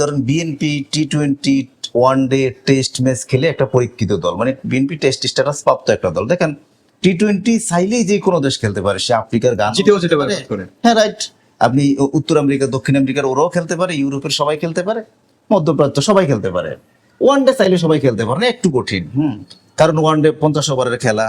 ধরেন BNP টি-20 one day test match খেলে একটা পরীক্ষিত দল, মানে বিএনপি টেস্ট স্ট্যাটাস প্রাপ্ত একটা দল। দেখেন টি-20 চাইলেই যে কোনো দেশ খেলতে পারে, সে আফ্রিকার গান জিতেও যেতে পারে। হ্যাঁ রাইট, আপনি উত্তর আমেরিকা দক্ষিণ আমেরিকার ওরাও খেলতে পারে, ইউরোপের সবাই খেলতে পারে, মধ্যপ্রাচ্য সবাই খেলতে পারে। ওয়ানডে চাইলে সবাই খেলতে পারে না, একটু কঠিন। কারণ ওয়ানডে 50 ওভারের খেলা।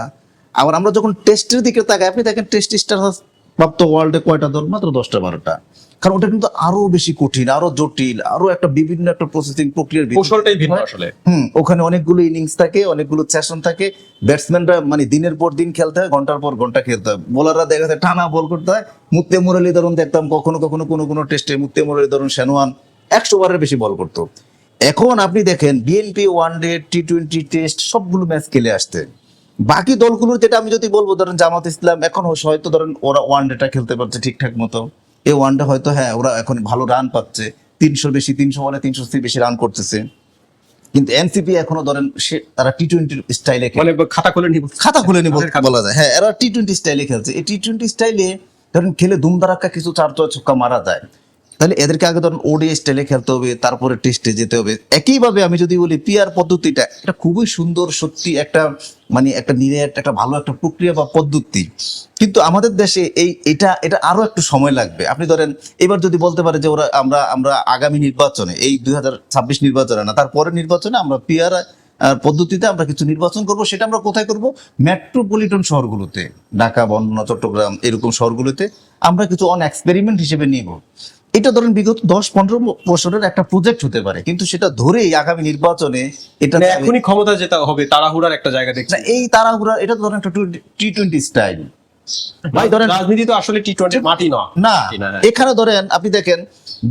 আবার আমরা যখন টেস্টের দিকে তাকাই, আপনি দেখেন টেস্ট স্ট্যাটাস প্রাপ্ত ওয়ার্ল্ডে কয়টা দল? মাত্র 10টা-12টা। কারণ ওটা কিন্তু আরো বেশি কঠিন, আরো জটিল, আরো একটা বিভিন্ন একটা প্রসেসিং প্রক্রিয়ার কৌশলটাই ভিন্ন আসলে। ওখানে অনেকগুলো ইনিংস থাকে, অনেকগুলো সেশন থাকে, ব্যাটসম্যানরা মানে দিনের পর দিন খেলতে হয়, ঘন্টার পর ঘন্টা খেলতে হয়, বোলাররা দেখা যায় টানা বল করতে হয়। মুক্তে মুরলীধরন দেখতাম কখনো কখনো কোনো টেস্টে মুক্তে মুরলীধরন শেনওয়ান 100 ওভারের বেশি বল করতো। এখন আপনি দেখেন বিএনপি ওয়ানডে টি-20 টেস্ট সবগুলো ম্যাচ খেলে আসতে, বাকি দলগুলোর যেটা আমি যদি বলবো, ধরেন জামাত ইসলাম এখন হয়তো ধরেন ওরা ওয়ানডেটা খেলতে পারছে ঠিকঠাক মতো, এই ওয়ানডে হয়তো হ্যাঁ ওরা এখন ভালো রান পাচ্ছে, 300 বেশি, 300 বলে 300 বেশি রান করতেছে। কিন্তু এনসিপি এখনো ধরেন তারা টি-20 স্টাইলে মানে খাতা খুলে নিব বলা যায়। হ্যাঁ, এরা টি-20 স্টাইলে খেলছে। এই টি-20 স্টাইলে ধরেন খেলে দুমদারাক্কা কিছু 4 ছক্কা মারা যায়, তাহলে এদেরকে আগে ধরুন ওডিআই স্টাইলে খেলতে হবে, তারপরে টেস্টে যেতে হবে। একইভাবে আমি যদি বলি পিআর পদ্ধতিটা, এটা খুবই সুন্দর, সত্যি একটা মানে একটা নিরেট একটা ভালো একটা প্রক্রিয়া বা পদ্ধতি, কিন্তু আমাদের দেশে এটা আরো একটু সময় লাগবে। আপনি ধরেন এবার যদি বলতে পারে যে ওরা আমরা আগামী নির্বাচনে, এই 2026 নির্বাচনে না, তারপরে নির্বাচনে আমরা পিআর পদ্ধতিতে আমরা কিছু নির্বাচন করব, সেটা আমরা কোথায় করব? মেট্রোপলিটন শহরগুলোতে, ঢাকা, বর্ধমান, চট্টগ্রাম এরকম শহরগুলোতে আমরা কিছু এক্সপেরিমেন্ট হিসেবে নিব। এটা ধরেন বিগত 10-15 বছরের একটা প্রজেক্ট হতে পারে, কিন্তু সেটা ধরেই আগামী নির্বাচনে এটা এখনই ক্ষমতা যেতে হবে, তাড়াহুড়ার একটা জায়গা দেখছি। এই তাড়াহুড়া, এটা ধরেন একটা টি-20 স্টাইল। ভাই ধরেন রাজনীতি তো আসলে টি-20 মাটি না, এখানে ধরেন আপনি দেখেন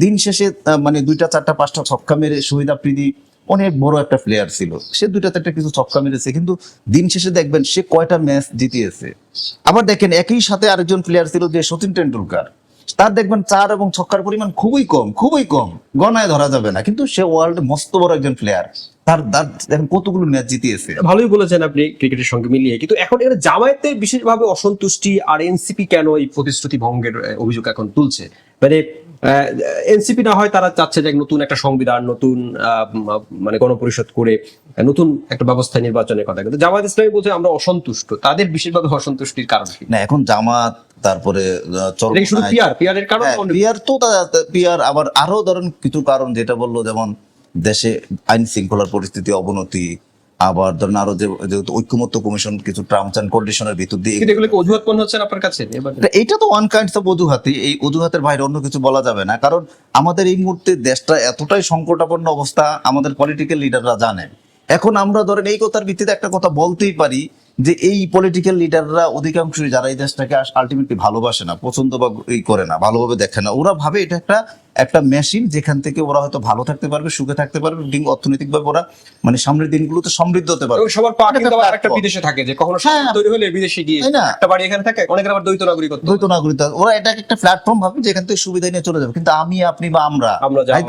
দিন শেষে মানে 2টা 4টা 5টা ছক্কা মেরে শহীদ আফ্রিদি অনেক বড় একটা প্লেয়ার ছিল, সে 2টা 4টা কিছু ছক্কা মেরেছে, কিন্তু দিন শেষে দেখবেন সে কয়টা ম্যাচ জিতিয়েছে। আবার দেখেন একই সাথে আরেকজন প্লেয়ার ছিল যে সচিন টেন্ডুলকার, তার দেখবেন 4 এবং ছক্কার পরিমাণ খুবই কম, গণায় ধরা যাবে না, কিন্তু সে ওয়ার্ল্ড মস্ত বড় একজন প্লেয়ার, তার দেখেন কতগুলো ম্যাচ জিতিয়েছে। ভালোই বলেছেন আপনি ক্রিকেটের সঙ্গে মিলিয়ে। কিন্তু এখন এর জামায়াতের বিশেষভাবে অসন্তুষ্টি, আর এনসিপি কেন এই প্রতিশ্রুতি ভঙ্গের অভিযোগ এখন তুলছে? মানে এনসিপি না হয় তারা চাচ্ছে যে নতুন একটা সংবিধান, নতুন মানে গণপরিষদ করে নতুন একটা ব্যবস্থা নির্বাচনের কথা, কিন্তু জামায়াত ইসলামী বলছে আমরা অসন্তুষ্ট। তাদের বিশেষভাবে অসন্তুষ্টির কারণ কি? না, এখন জামাত, তারপরে শুধু পিআর এর কারণ? পিআর আবার আরো ধরেন কিছু কারণ, যেটা বললো যেমন দেশে আইন শৃঙ্খলার পরিস্থিতি অবনতি, আবার ধরেন আরো যেহেতু ঐক্যমত্য কমিশন কিছু টার্মস এন্ড কন্ডিশনের ভিতর দিয়ে, এগুলো কি অজুহাত মনে হচ্ছে আপনার কাছে? এটা তো ওয়ান কাইন্ডস অফ অজুহাতই, এই অজুহাতের বাইরে অন্য কিছু বলা যাবে না। কারণ আমাদের এই মুহূর্তে দেশটা এতটাই সংকটাপন্ন অবস্থা, আমাদের পলিটিক্যাল লিডাররা জানে। এখন আমরা ধরেন এই কথার ভিত্তিতে একটা কথা বলতেই পারি যে এই পলিটিক্যাল লিডাররা অধিকাংশই যারা এই দেশটাকে আলটিমেটলি ভালোবাসে না, পছন্দ বা করে না, ভালোভাবে দেখে না, ওরা ভাবে এটা একটা মেশিন, যেখান থেকে ওরা হয়তো ভালো থাকতে পারবে, সুখে থাকতে পারবে, অর্থনৈতিকভাবে ওরা মানে সামনের দিনগুলোতে সমৃদ্ধ হতে পারবে। সবার পা কিন্তু আবার একটা বিদেশে থাকে, যে কখনো তৈরি হলে বিদেশে গিয়ে একটা বাড়ি এখানে থাকে, অনেকের আবার দ্বৈত নাগরিকত্ব, ওরা এটাকে একটা প্ল্যাটফর্ম ভাবে যেখান থেকে সুবিধা নিয়ে চলে যাবে। কিন্তু আমি, আপনি বা আমরা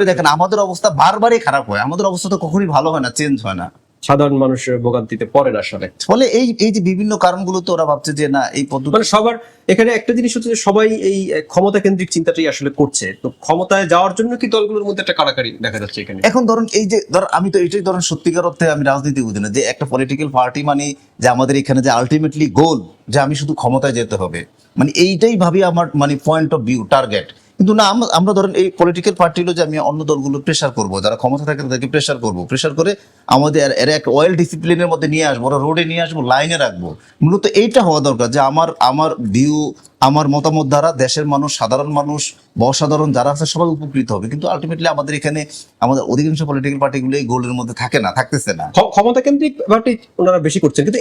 দেখেন আমাদের অবস্থা বারবারই খারাপ হয়, আমাদের অবস্থা তো কখনোই ভালো হয় না, চেঞ্জ হয় না, সাধারণ মানুষের ভোগান্তিতে পড়ে না আসলে। ফলে এই যে বিভিন্ন কারণগুলোতে ওরা ভাবছে যে না এই পদ্ধতি, মানে সবার এখানে একটা জিনিস হচ্ছে যে সবাই এই ক্ষমতা কেন্দ্রিক চিন্তাটাই আসলে করছে। তো ক্ষমতায় যাওয়ার জন্য কি দলগুলোর মধ্যে একটা কাড়াকাড়ি দেখা যাচ্ছে এখানে? এখন ধরুন এই যে আমি তো এটাই ধরেন সত্যিকার অর্থে আমি রাজনীতি বুঝি না, যে একটা পলিটিক্যাল পার্টি মানে যে আমাদের এখানে যে আলটিমেটলি গোল যে আমি শুধু ক্ষমতায় যেতে হবে, মানে এইটাই ভাবি আমার মানে পয়েন্ট অফ ভিউ, টার্গেট। কিন্তু না, আমরা ধরেন এই পলিটিক্যাল পার্টি হলো যে আমি অন্য দলগুলো প্রেশার করবো, যারা ক্ষমতা থাকে তাদেরকে প্রেশার করবো, প্রেশার করে আমাদের এর একটা ওয়েল ডিসিপ্লিনের মধ্যে নিয়ে আসবো, ওরা রোডে নিয়ে আসবো, লাইনে রাখবো। মূলত এইটা হওয়া দরকার যে আমার ভিউ, আমার মতামত দ্বারা দেশের মানুষ, সাধারণ মানুষ বা অসাধারণ যারা আছে সবাই উপকৃত হবে। কিন্তু আলটিমেটলি আমাদের এখানে আমাদের অধিকাংশ পলিটিক্যাল পার্টিগুলো এই গোলের মধ্যে থাকতেছে না, ক্ষমতা কেন্দ্রিক ব্যাপারটি ওনারা বেশি করছেন। কিন্তু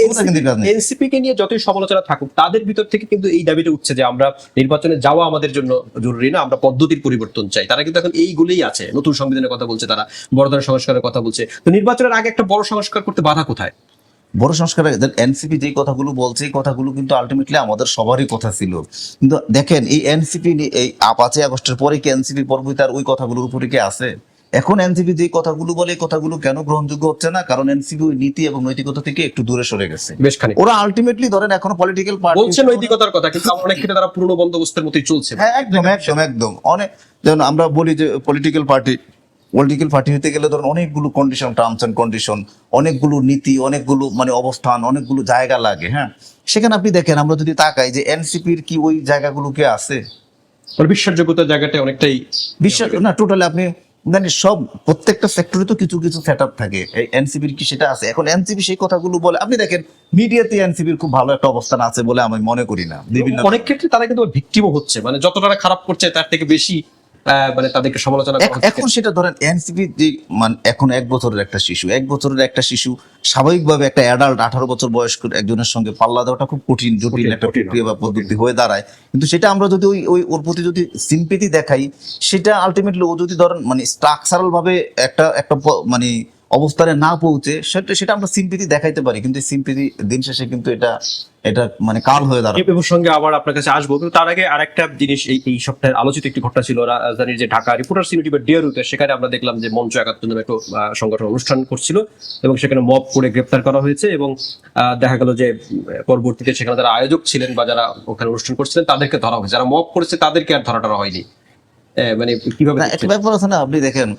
এনসিপি কে নিয়ে যতই সমালোচনা থাকুক, তাদের ভিতর থেকে কিন্তু এই দাবিটা উঠছে যে আমরা নির্বাচনে যাওয়া আমাদের জন্য জরুরি না, আমরা পদ্ধতির পরিবর্তন চাই। তারা কিন্তু এখন এইগুলোই আছে, নতুন সংবিধানের কথা বলছে, তারা বড় ধরনের সংস্কারের কথা বলছে। তো নির্বাচনের আগে একটা বড় সংস্কার করতে বাধা কোথায়? বড় সংস্কার এনসিপি যে কথাগুলো বলছে, এই কথাগুলো কিন্তু আলটিমেটলি আমাদের সবারই কথা ছিল। কিন্তু দেখেন এই এনসিপি এই 5 আগস্টের পরে কি এনসিপি পরবর্তী তার ওই কথাগুলোর উপরে কি আছে? এখন এনসিপি যে কথাগুলো বলে, এই কথাগুলো কেন গ্রহণযোগ্য হচ্ছে না? কারণ এনসিপি ওই নীতি এবং নৈতিকতা থেকে একটু দূরে সরে গেছে। ওরা আলটিমেটলি ধরেন এখনো পলিটিক্যাল পার্টি বলছে নৈতিকতার কথা, কিন্তু অনেক ক্ষেত্রে তারা পুরনো বন্দোবস্তের মতোই চলছে। হ্যাঁ, একদম অনেক, যেমন আমরা বলি যে পলিটিক্যাল পার্টি পলিটিক্যাল পার্টি হতে গেলে ধরুন অনেকগুলো কন্ডিশন, টার্মস অ্যান্ড কন্ডিশন, অনেকগুলো নীতি, অনেকগুলো মানে অবস্থান, অনেকগুলো জায়গা লাগে। হ্যাঁ, সেখানে আপনি দেখেন আমরা যদি তাকাই যে এনসিপির কি ওই জায়গাগুলোকে আছে? মানে বিশ্বাসযোগ্যতার জায়গাটা অনেকটাই বিশ্বাস না, টোটালি আপনি মানে সব প্রত্যেকটা সেক্টরে তো কিছু কিছু সেট আপ থাকে, এনসিপির কি সেটা আছে? এখন এনসিপি সেই কথাগুলো বলে, আপনি দেখেন মিডিয়াতে এনসিপির খুব ভালো একটা অবস্থান আছে বলে আমি মনে করি না। বিভিন্ন অনেক ক্ষেত্রে তারা কিন্তু ভিকটিমও হচ্ছে, মানে যতটা তারা খারাপ করছে তার থেকে বেশি মানে তাদেরকে সমালোচনা করা হচ্ছে। এখন সেটা ধরেন এনসিপি যে মানে এখন 1 বছরের একটা শিশু, 1 বছরের একটা শিশু স্বাভাবিকভাবে একটা অ্যাডাল্ট 18 বছর বয়স্ক একজনের সঙ্গে পাল্লা দেওয়াটা খুব কঠিন, জটিল একটা কঠিন, প্রক্রিয়া বা পদ্ধতি হয়ে দাঁড়ায়। কিন্তু সেটা আমরা যদি ওই ওই ওর প্রতি যদি সিম্পেথি দেখাই, সেটা আলটিমেটলি ও যদি ধরেন মানে স্ট্রাকচারাল ভাবে একটা একটা মানে অবস্থানে না পৌঁছে, সেটা সেটা আমরা সিম্পেথি দেখাইতে পারি, কিন্তু সিম্পেথি দিন শেষে কিন্তু এটা এটা মানে কাল হয়ে দাঁড়ায়। এই প্রসঙ্গে আবার আপনার কাছে আসবো, কিন্তু তার আগে আরেকটা জিনিস, এই সপ্তাহের আলোচিত একটি ঘটনা ছিল রাজধানীর যে ঢাকা রিপোর্টার্স ইউনিটি বা ডিআরইউতে। সেখানে আমরা দেখলাম যে মঞ্চ 71 নামে একটা সংগঠন অনুষ্ঠান করছিল এবং সেখানে মব করে গ্রেপ্তার করা হয়েছে এবং দেখা গেল যে পরবর্তীতে সেখানে যারা আয়োজক ছিলেন বা যারা ওখানে অনুষ্ঠান করছিলেন তাদেরকে ধরা হয়েছে, যারা মব করেছে তাদেরকে আর ধরা হয়নি। মানে কিভাবে না, একটা ব্যাপার আছে না, আপনি দেখেন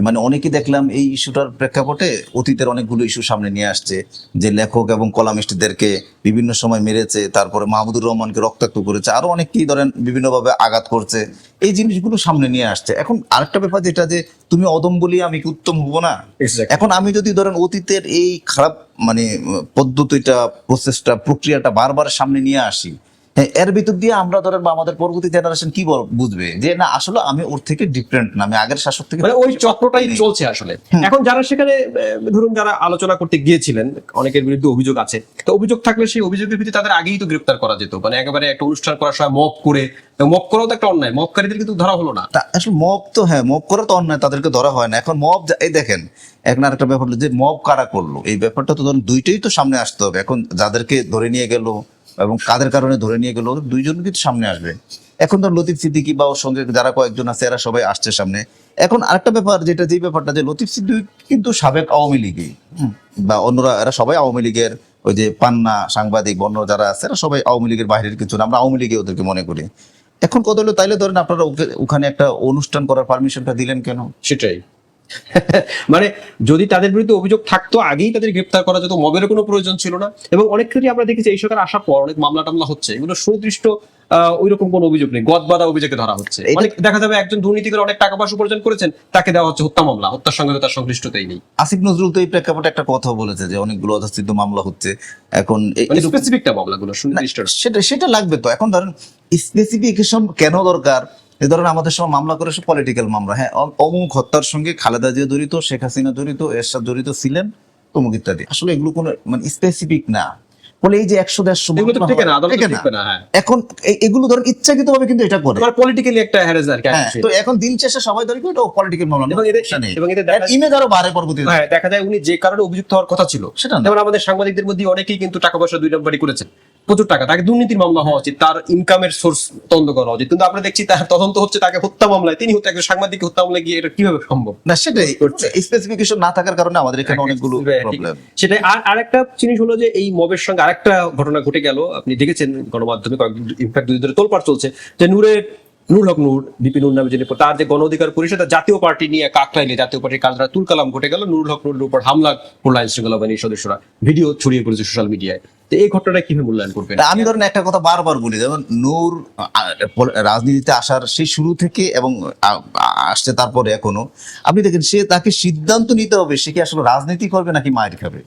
মানে অনেকেই দেখলাম এই ইস্যুটার প্রেক্ষাপটে অতীতের অনেকগুলো ইস্যু সামনে নিয়ে আসছে, যে লেখক এবং কলামিস্টদেরকে বিভিন্ন সময় মেরেছে, তারপরে মাহমুদুর রহমানকে রক্তাক্ত করেছে, আরো অনেকেই ধরেন বিভিন্নভাবে আঘাত করছে, এই জিনিসগুলো সামনে নিয়ে আসছে। এখন আরেকটা ব্যাপার যেটা যে তুমি অদম বলি আমি কি উত্তম হবো না? Exactly. এখন আমি যদি ধরেন অতীতের এই খারাপ মানে পদ্ধতিটা, প্রসেসটা, প্রক্রিয়াটা বারবার সামনে নিয়ে আসি, হ্যাঁ, এর ভিতর দিয়ে আমরা ধরেন বা আমাদের পরবর্তী জেনারেশন কি বুঝবে যে না আসলে আমি ওর থেকে ডিফারেন্ট না, আমি আগের শাসক থেকে মানে ওই চক্রটাই চলছে আসলে। এখন যারা সেখানে ধরুন যারা আলোচনা করতে গিয়েছিলেন, অনেকের বিরুদ্ধে অভিযোগ আছে, তো অভিযোগ থাকলে সেই অভিযোগের ভিত্তিতে তাদের আগেই তো গ্রেপ্তার করা যেত। মানে একেবারে একটা অনুষ্ঠান করার সময় মব করে, মব করাও তো একটা অন্যায়, মবকারীদের কিন্তু ধরা হলো না। আসলে মব তো, হ্যাঁ মব করা তো অন্যায়, তাদেরকে ধরা হয় না। এখন মব এই দেখেন, এখন আর একটা ব্যাপার হলো যে মব কারা করলো, এই ব্যাপারটা তো ধরুন দুইটাই তো সামনে আসতে হবে। এখন যাদেরকে ধরে নিয়ে গেল এবং কাদের কারণে ধরে নিয়ে গেল, দুইজন কিন্তু সামনে আসবে। এখন ধর লতিফ সিদ্দিকী বা ওর সঙ্গে যারা কয়েকজন আছে এরা সবাই আসছে সামনে। এখন আরেকটা ব্যাপার যেটা, যে ব্যাপারটা যে লতিফ সিদ্দিকী কিন্তু সাবেক আওয়ামী লীগই, বা অন্যরা এরা সবাই আওয়ামী লীগের, ওই যে পান্না সাংবাদিক অন্য যারা আছে এরা সবাই আওয়ামী লীগের বাইরের কিছু না, আমরা আওয়ামী লীগে ওদেরকে মনে করি। এখন কত হলো, তাইলে ধরেন আপনারা ওখানে একটা অনুষ্ঠান করার পারমিশনটা দিলেন কেন? সেটাই মানে যদি তাদের বিরুদ্ধে অভিযোগ থাকতো আগেই তাদের গ্রেপ্তার করা যেত, মবের কোনো প্রয়োজন ছিল না। এবং অনেক ক্ষেত্রে আমরা দেখেছি এই সরকার আসার পর অনেক মামলা টামলা হচ্ছে, এগুলো সুনির্দিষ্ট ওই রকম কোনো অভিযোগ নেই, গদবাদা অভিযোগে ধরা হচ্ছে। অনেক দেখা যাবে একজন দুর্নীতি করে অনেক টাকা পয়সা উপার্জন করেছেন, তাকে দেওয়া হচ্ছে হত্যা মামলা, হত্যার সঙ্গে তো তার সংশ্লিষ্টতাই নেই। আসিফ নজরুল তো এই প্রেক্ষাপটে একটা কথা বলেছে যে অনেকগুলো অযাচিত মামলা হচ্ছে এখন। স্পেসিফিকটা মামলাগুলো সুনির্দিষ্ট সেটা সেটা লাগবে তো। এখন ধরেন স্পেসিফিকেশন কেন দরকার? এই ধরেন আমাদের সময় মামলা করে সব পলিটিক্যাল মামলা, হ্যাঁ অমুক হত্যার সঙ্গে খালেদা জিয়া জড়িত, শেখ হাসিনা জড়িত, এরশাদ জড়িত ছিলেন, অমুক ইত্যাদি। আসলে এগুলো কোনো মানে স্পেসিফিক না বলে এই যে 100-150 এগুলো তো মামলা ঠিক না, হয়, আদালত ঠিক ঠিক না। না। হ্যাঁ, এখন এইগুলো ধরেন ইচ্ছাকৃত ভাবে কিন্তু এটা করে। পলিটিক্যালি একটা হ্যারেস আর কি। হ্যাঁ, তো এখন দিন শেষে সবাই ধরে কি ওটা পলিটিক্যাল মামলা, এবং এদের দেখা ইমেজ আরো বাড়ে পরবর্তীতে। হ্যাঁ, দেখা যায় উনি যে কারণে অভিযুক্ত হওয়ার কথা ছিল সেটা না। যেমন আমাদের সাংবাদিকদের মধ্যে অনেকেই কিন্তু টাকা পয়সা 2 নম্বরই করেছেন, প্রচুর টাকা, তাকে দুর্নীতির মামলা হওয়া উচিত, তার ইনকামের সোর্স তদন্ত করা উচিত। কিন্তু আমরা দেখছি তার তদন্ত হচ্ছে তাকে হত্যা মামলায়, তিনি হত্যা, একজন সাংবাদিক হত্যা মামলায় গিয়ে এটা কিভাবে সম্ভব? না সেটাই, স্পেসিফিকেশন না থাকার কারণে আমাদের এখানে অনেকগুলো প্রবলেম। সেটাই। আর আরেকটা জিনিস হলো যে এই মবের সঙ্গে আরেকটা ঘটনা ঘটে গেল, আপনি দেখেছেন গণমাধ্যমে ইনফ্যাক্ট 2 দিন ধরে তোলপাড় চলছে যে নুরুল হক নূর, বিপি নূর নামে যিনি, তার যে গণ অধিকার পরিষদ জাতীয় পার্টি নিয়ে কাকরাইলে জাতীয় পার্টির কালরা তুলকালাম ঘটে গেল, নুরুল হক নূরের উপর হামলা করলো আইন শৃঙ্খলা বাহিনীর সদস্যরা, ভিডিও ছড়িয়ে পড়েছে সোশ্যাল মিডিয়ায়। তো এই ঘটনাটা কিভাবে মূল্যায়ন করবেন? আমি ধরেন একটা কথা বারবার বলি, যেমন নূর রাজনীতিতে আসার সেই শুরু থেকে এবং আসছে তারপরে এখনো, আপনি দেখেন সে, তাকে সিদ্ধান্ত নিতে হবে সে কি আসলে রাজনীতি করবে নাকি মায়ের খাবে।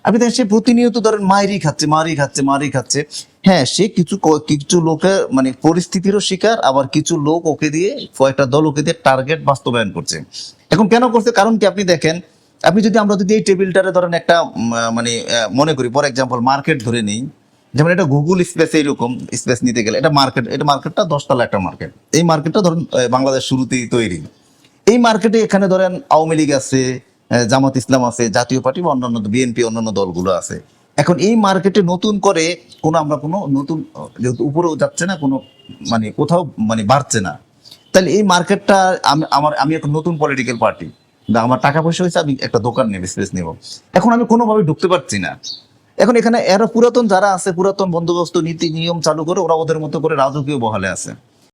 আপনি দেখেন সে প্রতিনিয়ত ধরেন মারি খাচ্ছে। হ্যাঁ, সে কিছু লোকের মানে পরিস্থিতিরও শিকার, আবার কিছু লোক ওকে দিয়ে, কয়েকটা দল ওকে দিয়ে টার্গেট বাস্তবায়ন করছে। এখন কেন করছে, কারণ কি আপনি দেখেন, আমরা যদি এই টেবিলটারে ধরেন একটা মানে মনে করি, ফর এক্সাম্পল মার্কেট ধরে নিই, যেমন এটা গুগল স্পেস, এইরকম স্পেস নিতে গেলে এটা মার্কেটটা 10 তলা একটা মার্কেট। এই মার্কেটটা ধরেন বাংলাদেশ শুরুতেই তৈরি। এই মার্কেটে এখানে ধরেন আওয়ামী লীগ আছে, জামাত ইসলাম আছে, জাতীয় পার্টি বা অন্যান্য বিএনপি অন্যান্য দলগুলো আছে। এখন এই মার্কেটে নতুন করে আমরা কোনো নতুন, যেহেতু উপরেও যাচ্ছে না কোনো, মানে কোথাও মানে বাড়ছে না, তাহলে এই মার্কেটটা আমি একটা নতুন পলিটিক্যাল পার্টি, আমার টাকা পয়সা হয়েছে, আমি একটা দোকান নেব, স্পেস নেব, এখন আমি কোনোভাবে ঢুকতে পারছি না। এখন এখানে এরা পুরাতন যারা আছে, পুরাতন বন্দোবস্ত নীতি নিয়ম চালু করে ওরা ওদের মতো করে রাজকীয় বহালে আছে।